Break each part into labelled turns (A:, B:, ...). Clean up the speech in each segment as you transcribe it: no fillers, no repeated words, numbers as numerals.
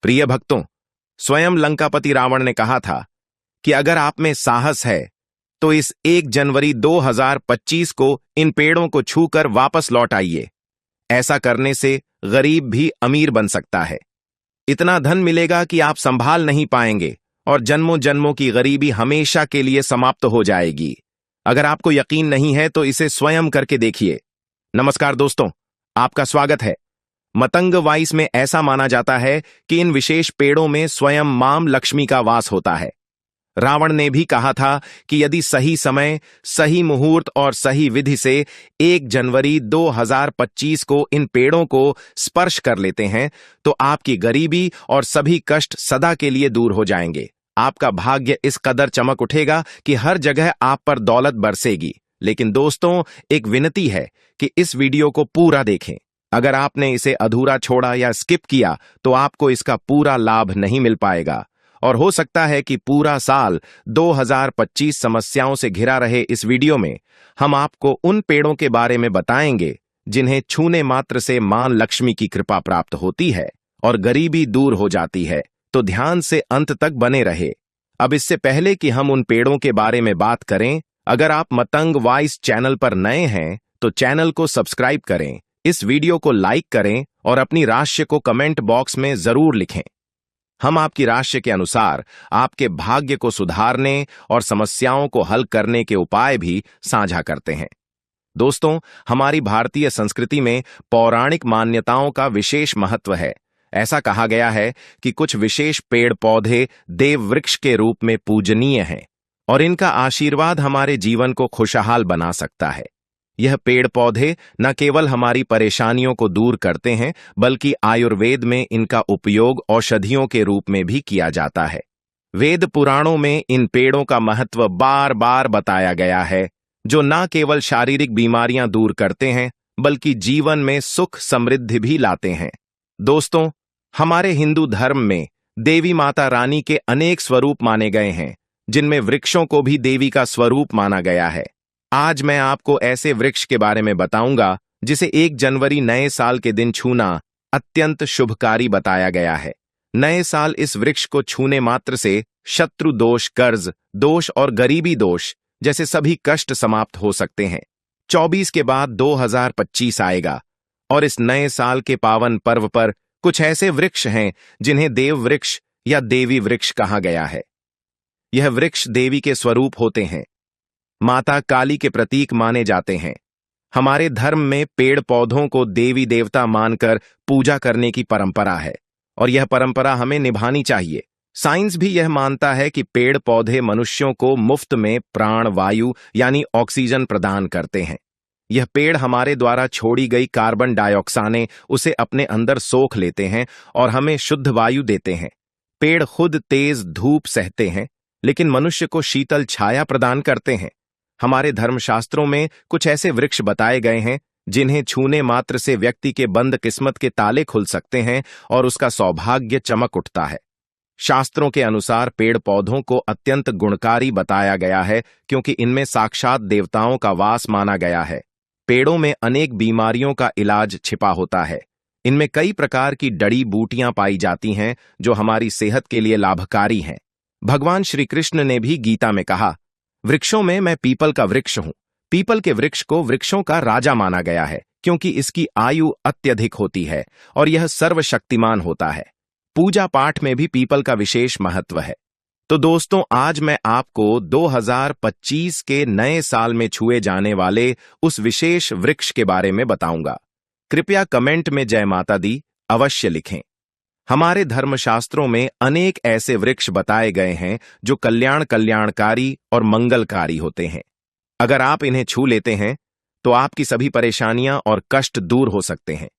A: प्रिय भक्तों, स्वयं लंकापति रावण ने कहा था कि अगर आप में साहस है तो इस 1 जनवरी 2025 को इन पेड़ों को छूकर वापस लौट आइए। ऐसा करने से गरीब भी अमीर बन सकता है। इतना धन मिलेगा कि आप संभाल नहीं पाएंगे और जन्मों जन्मों की गरीबी हमेशा के लिए समाप्त हो जाएगी। अगर आपको यकीन नहीं है तो इसे स्वयं करके देखिए। नमस्कार दोस्तों, आपका स्वागत है। मतंग वाइस में ऐसा माना जाता है कि इन विशेष पेड़ों में स्वयं मां लक्ष्मी का वास होता है। रावण ने भी कहा था कि यदि सही समय, सही मुहूर्त और सही विधि से 1 जनवरी 2025 को इन पेड़ों को स्पर्श कर लेते हैं तो आपकी गरीबी और सभी कष्ट सदा के लिए दूर हो जाएंगे। आपका भाग्य इस कदर चमक उठेगा कि हर जगह आप पर दौलत बरसेगी। लेकिन दोस्तों, एक विनती है कि इस वीडियो को पूरा देखें। अगर आपने इसे अधूरा छोड़ा या स्किप किया तो आपको इसका पूरा लाभ नहीं मिल पाएगा और हो सकता है कि पूरा साल 2025 समस्याओं से घिरा रहे इस वीडियो में हम आपको उन पेड़ों के बारे में बताएंगे जिन्हें छूने मात्र से मां लक्ष्मी की कृपा प्राप्त होती है और गरीबी दूर हो जाती है। तो ध्यान से अंत तक बने रहे। अब इससे पहले कि हम उन पेड़ों के बारे में बात करें, अगर आप मतंग वाइस चैनल पर नए हैं तो चैनल को सब्सक्राइब करें, इस वीडियो को लाइक करें और अपनी राशि को कमेंट बॉक्स में जरूर लिखें। हम आपकी राशि के अनुसार आपके भाग्य को सुधारने और समस्याओं को हल करने के उपाय भी साझा करते हैं। दोस्तों, हमारी भारतीय संस्कृति में पौराणिक मान्यताओं का विशेष महत्व है। ऐसा कहा गया है कि कुछ विशेष पेड़ पौधे देव वृक्ष के रूप में पूजनीय हैं और इनका आशीर्वाद हमारे जीवन को खुशहाल बना सकता है। यह पेड़ पौधे न केवल हमारी परेशानियों को दूर करते हैं बल्कि आयुर्वेद में इनका उपयोग औषधियों के रूप में भी किया जाता है। वेद पुराणों में इन पेड़ों का महत्व बार बार बताया गया है, जो न केवल शारीरिक बीमारियां दूर करते हैं बल्कि जीवन में सुख समृद्धि भी लाते हैं। दोस्तों, हमारे हिंदू धर्म में देवी माता रानी के अनेक स्वरूप माने गए हैं, जिनमें वृक्षों को भी देवी का स्वरूप माना गया है। आज मैं आपको ऐसे वृक्ष के बारे में बताऊंगा जिसे 1 जनवरी नए साल के दिन छूना अत्यंत शुभकारी बताया गया है। नए साल इस वृक्ष को छूने मात्र से शत्रु दोष, कर्ज दोष और गरीबी दोष जैसे सभी कष्ट समाप्त हो सकते हैं। 24 के बाद 2025 आएगा और इस नए साल के पावन पर्व पर कुछ ऐसे वृक्ष हैं जिन्हें देव वृक्ष या देवी वृक्ष कहा गया है। यह वृक्ष देवी के स्वरूप होते हैं, माता काली के प्रतीक माने जाते हैं। हमारे धर्म में पेड़ पौधों को देवी देवता मानकर पूजा करने की परंपरा है और यह परंपरा हमें निभानी चाहिए। साइंस भी यह मानता है कि पेड़ पौधे मनुष्यों को मुफ्त में प्राण वायु यानी ऑक्सीजन प्रदान करते हैं। यह पेड़ हमारे द्वारा छोड़ी गई कार्बन डाइऑक्साइड उसे अपने अंदर सोख लेते हैं और हमें शुद्ध वायु देते हैं। पेड़ खुद तेज धूप सहते हैं लेकिन मनुष्य को शीतल छाया प्रदान करते हैं। हमारे धर्मशास्त्रों में कुछ ऐसे वृक्ष बताए गए हैं जिन्हें छूने मात्र से व्यक्ति के बंद किस्मत के ताले खुल सकते हैं और उसका सौभाग्य चमक उठता है। शास्त्रों के अनुसार पेड़ पौधों को अत्यंत गुणकारी बताया गया है क्योंकि इनमें साक्षात देवताओं का वास माना गया है। पेड़ों में अनेक बीमारियों का इलाज छिपा होता है। इनमें कई प्रकार की जड़ी बूटियां पाई जाती हैं जो हमारी सेहत के लिए लाभकारी हैं। भगवान श्री कृष्ण ने भी गीता में कहा, वृक्षों में मैं पीपल का वृक्ष हूं। पीपल के वृक्ष को वृक्षों का राजा माना गया है क्योंकि इसकी आयु अत्यधिक होती है और यह सर्वशक्तिमान होता है। पूजा पाठ में भी पीपल का विशेष महत्व है। तो दोस्तों, आज मैं आपको 2025 के नए साल में छुए जाने वाले उस विशेष वृक्ष के बारे में बताऊंगा। कृपया कमेंट में जय माता दी अवश्य लिखें। हमारे धर्मशास्त्रों में अनेक ऐसे वृक्ष बताए गए हैं जो कल्याणकारी और मंगलकारी होते हैं। अगर आप इन्हें छू लेते हैं तो आपकी सभी परेशानियां और कष्ट दूर हो सकते हैं।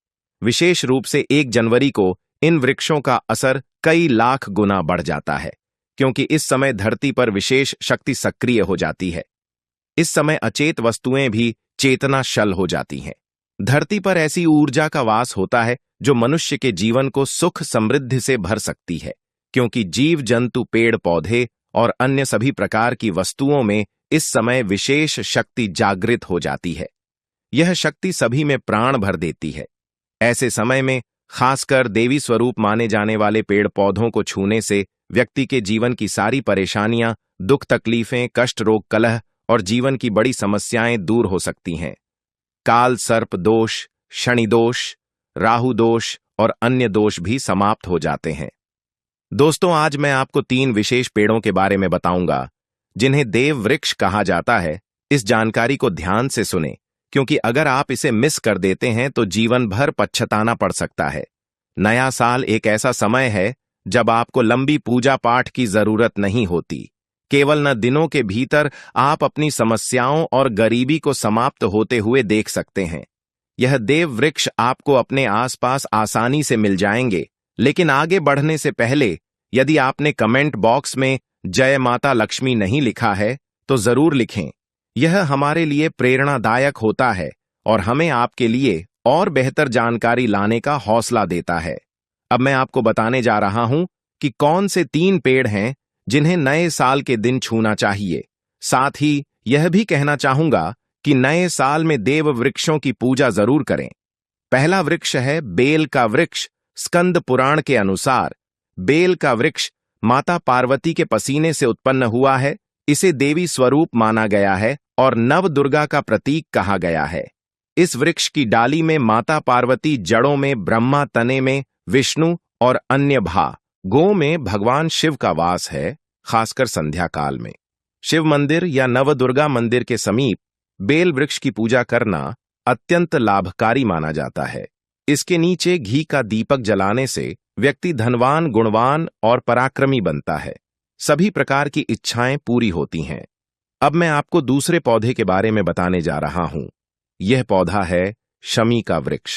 A: विशेष रूप से 1 जनवरी को इन वृक्षों का असर कई लाख गुना बढ़ जाता है क्योंकि इस समय धरती पर विशेष शक्ति सक्रिय हो जाती है। इस समय अचेत वस्तुएं भी चेतनाशल हो जाती हैं। धरती पर ऐसी ऊर्जा का वास होता है जो मनुष्य के जीवन को सुख समृद्धि से भर सकती है क्योंकि जीव जंतु, पेड़ पौधे और अन्य सभी प्रकार की वस्तुओं में इस समय विशेष शक्ति जागृत हो जाती है। यह शक्ति सभी में प्राण भर देती है। ऐसे समय में खासकर देवी स्वरूप माने जाने वाले पेड़ पौधों को छूने से व्यक्ति के जीवन की सारी परेशानियां, दुख तकलीफें, कष्ट, रोग, कलह और जीवन की बड़ी समस्याएं दूर हो सकती हैं। काल सर्प दोष, शनि दोष, राहु दोष और अन्य दोष भी समाप्त हो जाते हैं। दोस्तों, आज मैं आपको 3 विशेष पेड़ों के बारे में बताऊंगा जिन्हें देव वृक्ष कहा जाता है। इस जानकारी को ध्यान से सुने, क्योंकि अगर आप इसे मिस कर देते हैं तो जीवन भर पछताना पड़ सकता है। नया साल एक ऐसा समय है जब आपको लंबी पूजा पाठ की जरूरत नहीं होती। केवल न दिनों के भीतर आप अपनी समस्याओं और गरीबी को समाप्त होते हुए देख सकते हैं। यह देव वृक्ष आपको अपने आसपास आसानी से मिल जाएंगे, लेकिन आगे बढ़ने से पहले यदि आपने कमेंट बॉक्स में जय माता लक्ष्मी नहीं लिखा है तो जरूर लिखें। यह हमारे लिए प्रेरणादायक होता है और हमें आपके लिए और बेहतर जानकारी लाने का हौसला देता है। अब मैं आपको बताने जा रहा हूं कि कौन से 3 पेड़ हैं जिन्हें नए साल के दिन छूना चाहिए। साथ ही यह भी कहना चाहूंगा कि नए साल में देव वृक्षों की पूजा जरूर करें। पहला वृक्ष है बेल का वृक्ष। स्कंद पुराण के अनुसार बेल का वृक्ष माता पार्वती के पसीने से उत्पन्न हुआ है। इसे देवी स्वरूप माना गया है और नव दुर्गा का प्रतीक कहा गया है। इस वृक्ष की डाली में माता पार्वती, जड़ों में ब्रह्मा, तने में विष्णु और अन्य भागों में भगवान शिव का वास है, खासकर संध्या काल में। शिव मंदिर या नव दुर्गा मंदिर के समीप बेल वृक्ष की पूजा करना अत्यंत लाभकारी माना जाता है। इसके नीचे घी का दीपक जलाने से व्यक्ति धनवान, गुणवान और पराक्रमी बनता है। सभी प्रकार की इच्छाएं पूरी होती हैं। अब मैं आपको दूसरे पौधे के बारे में बताने जा रहा हूं। यह पौधा है शमी का वृक्ष।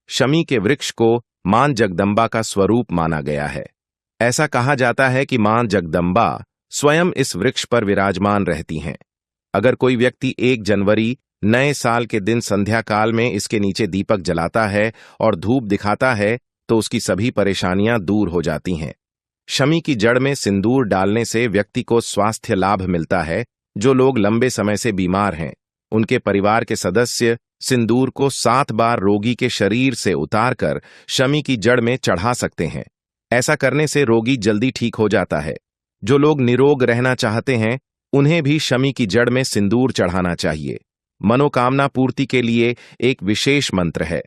A: शमी के वृक्ष को मां जगदंबा का स्वरूप माना गया है। ऐसा कहा जाता है कि मां जगदंबा स्वयं इस वृक्ष पर विराजमान रहती हैं। अगर कोई व्यक्ति 1 जनवरी नए साल के दिन संध्या काल में इसके नीचे दीपक जलाता है और धूप दिखाता है तो उसकी सभी परेशानियां दूर हो जाती हैं। शमी की जड़ में सिंदूर डालने से व्यक्ति को स्वास्थ्य लाभ मिलता है। जो लोग लंबे समय से बीमार हैं, उनके परिवार के सदस्य सिंदूर को 7 बार रोगी के शरीर से उतारकर शमी की जड़ में चढ़ा सकते हैं। ऐसा करने से रोगी जल्दी ठीक हो जाता है। जो लोग निरोग रहना चाहते हैं, उन्हें भी शमी की जड़ में सिंदूर चढ़ाना चाहिए। मनोकामना पूर्ति के लिए एक विशेष मंत्र है।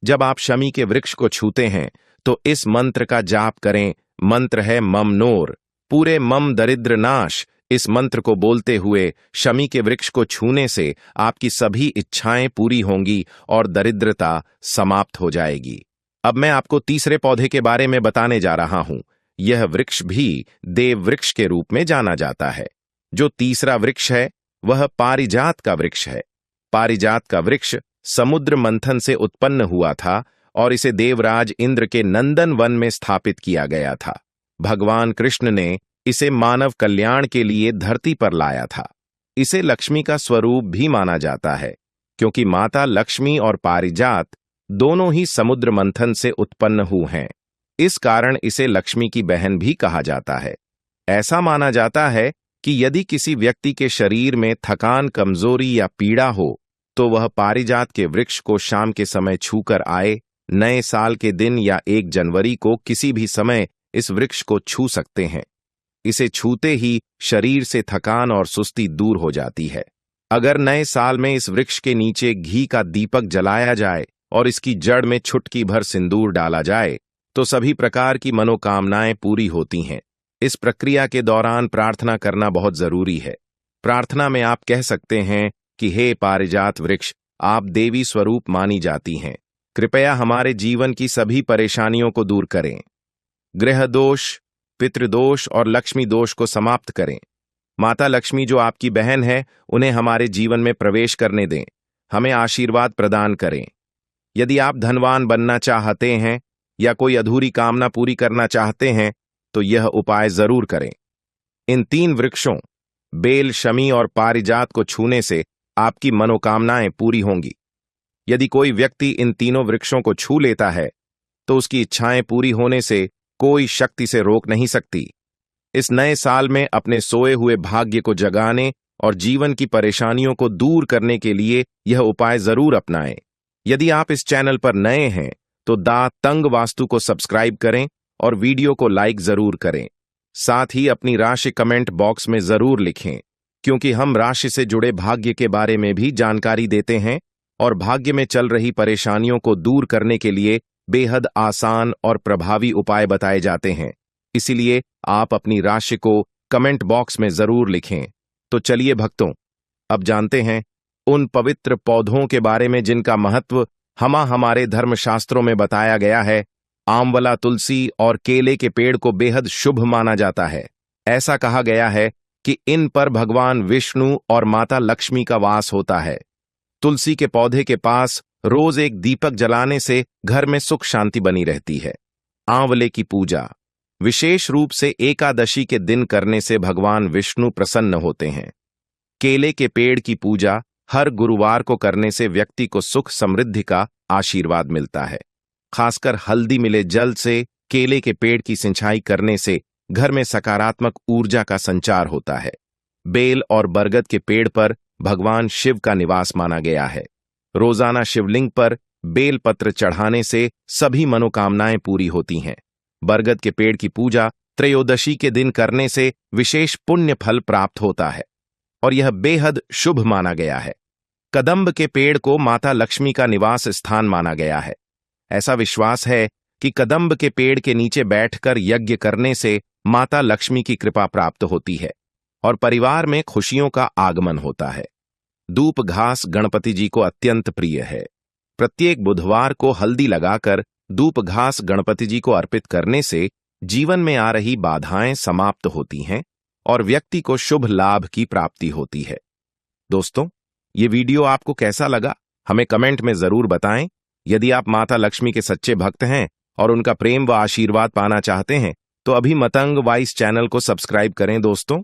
A: जब आप शमी के वृक्ष को छूते हैं तो इस मंत्र का जाप करें। मंत्र है मम नोर, पूरे मम दरिद्र नाश। इस मंत्र को बोलते हुए शमी के वृक्ष को छूने से आपकी सभी इच्छाएं पूरी होंगी और दरिद्रता समाप्त हो जाएगी। अब मैं आपको तीसरे पौधे के बारे में बताने जा रहा हूं। यह वृक्ष भी देव वृक्ष के रूप में जाना जाता है। जो तीसरा वृक्ष है वह पारिजात का वृक्ष है। पारिजात का वृक्ष समुद्र मंथन से उत्पन्न हुआ था और इसे देवराज इंद्र के नंदन वन में स्थापित किया गया था। भगवान कृष्ण ने इसे मानव कल्याण के लिए धरती पर लाया था। इसे लक्ष्मी का स्वरूप भी माना जाता है, क्योंकि माता लक्ष्मी और पारिजात दोनों ही समुद्र मंथन से उत्पन्न हुए हैं। इस कारण इसे लक्ष्मी की बहन भी कहा जाता है। ऐसा माना जाता है कि यदि किसी व्यक्ति के शरीर में थकान, कमजोरी या पीड़ा हो तो वह पारिजात के वृक्ष को शाम के समय छूकर आए। नए साल के दिन या 1 जनवरी को किसी भी समय इस वृक्ष को छू सकते हैं। इसे छूते ही शरीर से थकान और सुस्ती दूर हो जाती है। अगर नए साल में इस वृक्ष के नीचे घी का दीपक जलाया जाए और इसकी जड़ में चुटकी भर सिंदूर डाला जाए तो सभी प्रकार की मनोकामनाएं पूरी होती हैं। इस प्रक्रिया के दौरान प्रार्थना करना बहुत जरूरी है। प्रार्थना में आप कह सकते हैं कि हे पारिजात वृक्ष, आप देवी स्वरूप मानी जाती हैं। कृपया हमारे जीवन की सभी परेशानियों को दूर करें। ग्रह दोष, पितृदोष और लक्ष्मी दोष को समाप्त करें। माता लक्ष्मी जो आपकी बहन है, उन्हें हमारे जीवन में प्रवेश करने दें। हमें आशीर्वाद प्रदान करें। यदि आप धनवान बनना चाहते हैं या कोई अधूरी कामना पूरी करना चाहते हैं तो यह उपाय जरूर करें। इन 3 वृक्षों बेल, शमी और पारिजात को छूने से आपकी मनोकामनाएं पूरी होंगी। यदि कोई व्यक्ति इन तीनों वृक्षों को छू लेता है तो उसकी इच्छाएं पूरी होने से कोई शक्ति से रोक नहीं सकती। इस नए साल में अपने सोए हुए भाग्य को जगाने और जीवन की परेशानियों को दूर करने के लिए यह उपाय जरूर अपनाएं। यदि आप इस चैनल पर नए हैं तो दा तंग वास्तु को सब्सक्राइब करें और वीडियो को लाइक जरूर करें। साथ ही अपनी राशि कमेंट बॉक्स में जरूर लिखें, क्योंकि हम राशि से जुड़े भाग्य के बारे में भी जानकारी देते हैं और भाग्य में चल रही परेशानियों को दूर करने के लिए बेहद आसान और प्रभावी उपाय बताए जाते हैं। इसीलिए आप अपनी राशि को कमेंट बॉक्स में जरूर लिखें। तो चलिए भक्तों, अब जानते हैं उन पवित्र पौधों के बारे में जिनका महत्व हमारे धर्मशास्त्रों में बताया गया है। आंवला, तुलसी और केले के पेड़ को बेहद शुभ माना जाता है। ऐसा कहा गया है कि इन पर भगवान विष्णु और माता लक्ष्मी का वास होता है। तुलसी के पौधे के पास रोज एक दीपक जलाने से घर में सुख शांति बनी रहती है। आंवले की पूजा विशेष रूप से एकादशी के दिन करने से भगवान विष्णु प्रसन्न होते हैं। केले के पेड़ की पूजा हर गुरुवार को करने से व्यक्ति को सुख समृद्धि का आशीर्वाद मिलता है। खासकर हल्दी मिले जल से केले के पेड़ की सिंचाई करने से घर में सकारात्मक ऊर्जा का संचार होता है। बेल और बरगद के पेड़ पर भगवान शिव का निवास माना गया है। रोजाना शिवलिंग पर बेल पत्र चढ़ाने से सभी मनोकामनाएं पूरी होती हैं। बरगद के पेड़ की पूजा त्रयोदशी के दिन करने से विशेष पुण्य फल प्राप्त होता है और यह बेहद शुभ माना गया है। कदंब के पेड़ को माता लक्ष्मी का निवास स्थान माना गया है। ऐसा विश्वास है कि कदंब के पेड़ के नीचे बैठकर यज्ञ करने से माता लक्ष्मी की कृपा प्राप्त होती है और परिवार में खुशियों का आगमन होता है। धूप घास गणपति जी को अत्यंत प्रिय है। प्रत्येक बुधवार को हल्दी लगाकर धूप घास गणपति जी को अर्पित करने से जीवन में आ रही बाधाएं समाप्त होती हैं और व्यक्ति को शुभ लाभ की प्राप्ति होती है। दोस्तों, ये वीडियो आपको कैसा लगा हमें कमेंट में जरूर बताएं। यदि आप माता लक्ष्मी के सच्चे भक्त हैं और उनका प्रेम व आशीर्वाद पाना चाहते हैं तो अभी मतंग वाइस चैनल को सब्सक्राइब करें दोस्तों।